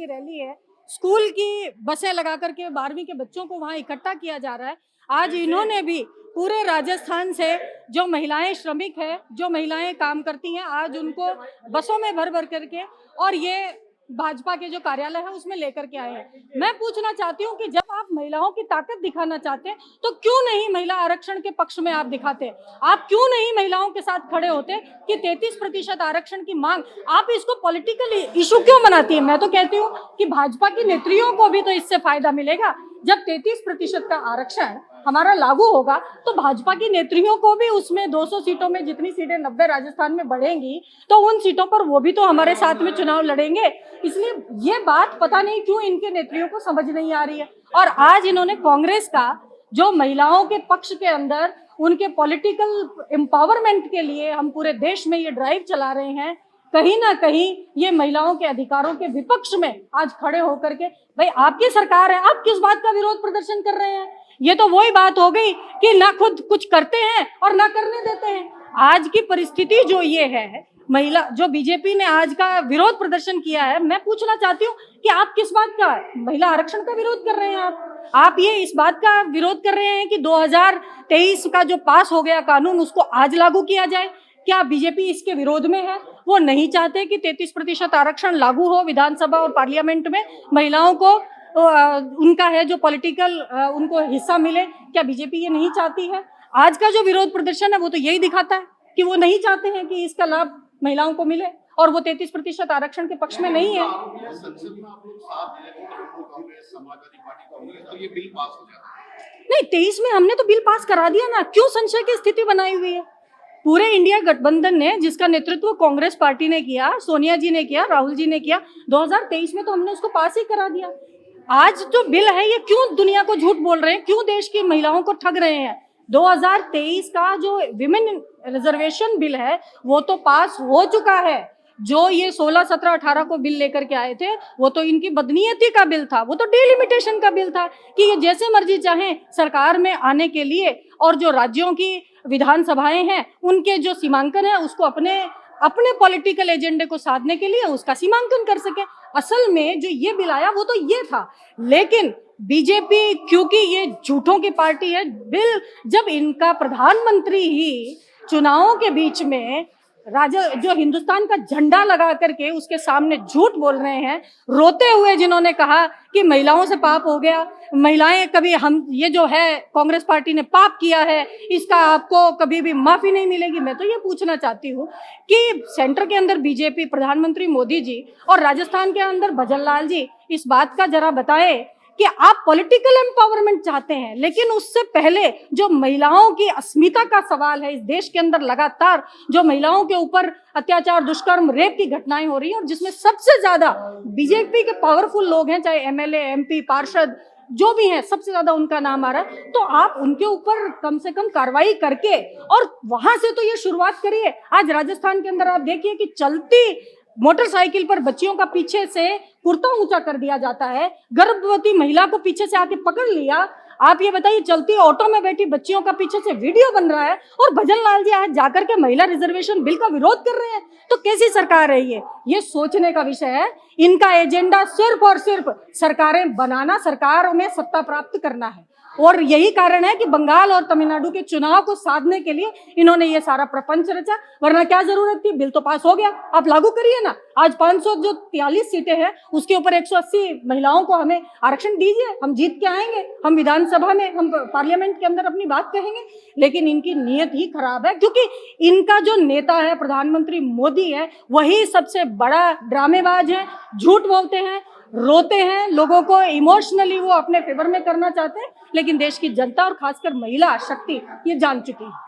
की रैली है, स्कूल की बसें लगा करके 12वीं के बच्चों को वहां इकट्ठा किया जा रहा है। आज इन्होंने भी पूरे राजस्थान से जो महिलाएं श्रमिक है, जो महिलाएं काम करती हैं, आज उनको बसों में भर भर करके और ये भाजपा के जो कार्यालय है उसमें लेकर के आए हैं। मैं पूछना चाहती हूँ कि जब आप महिलाओं की ताकत दिखाना चाहते हैं तो क्यों नहीं महिला आरक्षण के पक्ष में आप दिखाते? आप क्यों नहीं महिलाओं के साथ खड़े होते कि 33% आरक्षण की मांग, आप इसको पॉलिटिकल इशू क्यों बनाती है? मैं तो कहती हूँ कि भाजपा की नेत्रियों को भी तो इससे फायदा मिलेगा। जब 33% का आरक्षण हमारा लागू होगा तो भाजपा की नेत्रियों को भी उसमें 200 सीटों में जितनी सीटें 90 राजस्थान में बढ़ेंगी तो उन सीटों पर वो भी तो हमारे साथ में चुनाव लड़ेंगे। इसलिए ये बात पता नहीं क्यों इनके नेत्रियों को समझ नहीं आ रही है। और आज इन्होंने कांग्रेस का जो महिलाओं के पक्ष के अंदर उनके पॉलिटिकल एम्पावरमेंट के लिए हम पूरे देश में ये ड्राइव चला रहे हैं, कहीं ना कहीं ये महिलाओं के अधिकारों के विपक्ष में आज खड़े होकर के, भाई आपकी सरकार है, आप किस बात का विरोध प्रदर्शन कर रहे हैं? ये तो वही बात हो गई कि ना खुद कुछ करते हैं और ना करने देते हैं। आज की परिस्थिति जो ये है, महिला जो बीजेपी ने आज का विरोध प्रदर्शन किया है, मैं पूछना चाहती हूँ कि आप किस बात का महिला आरक्षण का विरोध कर रहे हैं? आप ये इस बात का विरोध कर रहे हैं कि 2023 का जो पास हो गया कानून उसको आज लागू किया जाए। क्या बीजेपी इसके विरोध में है? वो नहीं चाहते कि 33% आरक्षण लागू हो विधानसभा और पार्लियामेंट में, महिलाओं को उनका है जो पॉलिटिकल उनको हिस्सा मिले। क्या बीजेपी ये नहीं चाहती है? आज का जो विरोध प्रदर्शन है वो तो यही दिखाता है कि वो नहीं चाहते हैं कि इसका लाभ महिलाओं को मिले और वो 33% आरक्षण के पक्ष में नहीं है। नहीं, 23 में हमने तो बिल पास करा दिया ना, क्यों संशय की स्थिति बनाई हुई है? पूरे इंडिया गठबंधन ने, जिसका नेतृत्व कांग्रेस पार्टी ने किया, सोनिया जी ने किया, राहुल जी ने किया, 2023 में तो हमने उसको पास ही करा दिया। आज जो बिल है ये क्यों दुनिया को झूठ बोल रहे हैं, क्यों देश की महिलाओं को ठग रहे हैं? 2023 का जो विमेन रिजर्वेशन बिल है वो तो पास हो चुका है। जो ये 16, 17, 18 को बिल लेकर के आए थे वो तो इनकी बदनीयती का बिल था, वो तो डिलिमिटेशन का बिल था कि ये जैसे मर्जी चाहें सरकार में आने के लिए और जो राज्यों की विधानसभाएं हैं उनके जो सीमांकन है उसको अपने पॉलिटिकल एजेंडे को साधने के लिए उसका सीमांकन कर सके। असल में जो ये बिल आया वो तो ये था, लेकिन बीजेपी क्योंकि ये झूठों की पार्टी है, बिल जब इनका प्रधानमंत्री ही चुनावों के बीच में जो हिंदुस्तान का झंडा लगा करके उसके सामने झूठ बोल रहे हैं, रोते हुए जिन्होंने कहा कि महिलाओं से पाप हो गया, महिलाएं कभी हम ये जो है कांग्रेस पार्टी ने पाप किया है इसका आपको कभी भी माफी नहीं मिलेगी। मैं तो ये पूछना चाहती हूँ कि सेंटर के अंदर बीजेपी, प्रधानमंत्री मोदी जी और राजस्थान के अंदर भजन लाल जी इस बात का जरा बताएं कि आप पॉलिटिकल एम्पावरमेंट चाहते हैं, लेकिन उससे पहले जो महिलाओं की अस्मिता का सवाल है, इस देश के अंदर लगातार जो महिलाओं के ऊपर अत्याचार, दुष्कर्म, रेप की घटनाएं हो रही हैं और जिसमें सबसे ज्यादा बीजेपी के पावरफुल लोग हैं, चाहे एमएलए, एमपी, पार्षद जो भी हैं, सबसे ज्यादा उनका नाम आ रहा है, तो आप उनके ऊपर कम से कम कार्रवाई करके और वहां से तो ये शुरुआत करिए। आज राजस्थान के अंदर आप देखिए कि चलती मोटरसाइकिल पर बच्चियों का पीछे से कुर्ता ऊंचा कर दिया जाता है, गर्भवती महिला को पीछे से आके पकड़ लिया। आप ये बताइए, चलती ऑटो में बैठी बच्चियों का पीछे से वीडियो बन रहा है और भजन लाल जी आज जाकर के महिला रिजर्वेशन बिल का विरोध कर रहे हैं। तो कैसी सरकार है ये सोचने का विषय है। इनका एजेंडा सिर्फ और सिर्फ सरकारें बनाना, सरकार में सत्ता प्राप्त करना है और यही कारण है कि बंगाल और तमिलनाडु के चुनाव को साधने के लिए इन्होंने ये सारा प्रपंच रचा, वरना क्या जरूरत थी? बिल तो पास हो गया, आप लागू करिए ना। आज 543 सीटें हैं उसके ऊपर 180 महिलाओं को हमें आरक्षण दीजिए, हम जीत के आएंगे, हम विधानसभा में, हम पार्लियामेंट के अंदर अपनी बात कहेंगे। लेकिन इनकी नीयत ही खराब है, क्योंकि इनका जो नेता है प्रधानमंत्री मोदी है वही सबसे बड़ा ड्रामेबाज है, झूठ बोलते हैं, रोते हैं, लोगों को इमोशनली वो अपने फेवर में करना चाहते हैं, लेकिन देश की जनता और खासकर महिला शक्ति ये जान चुकी है।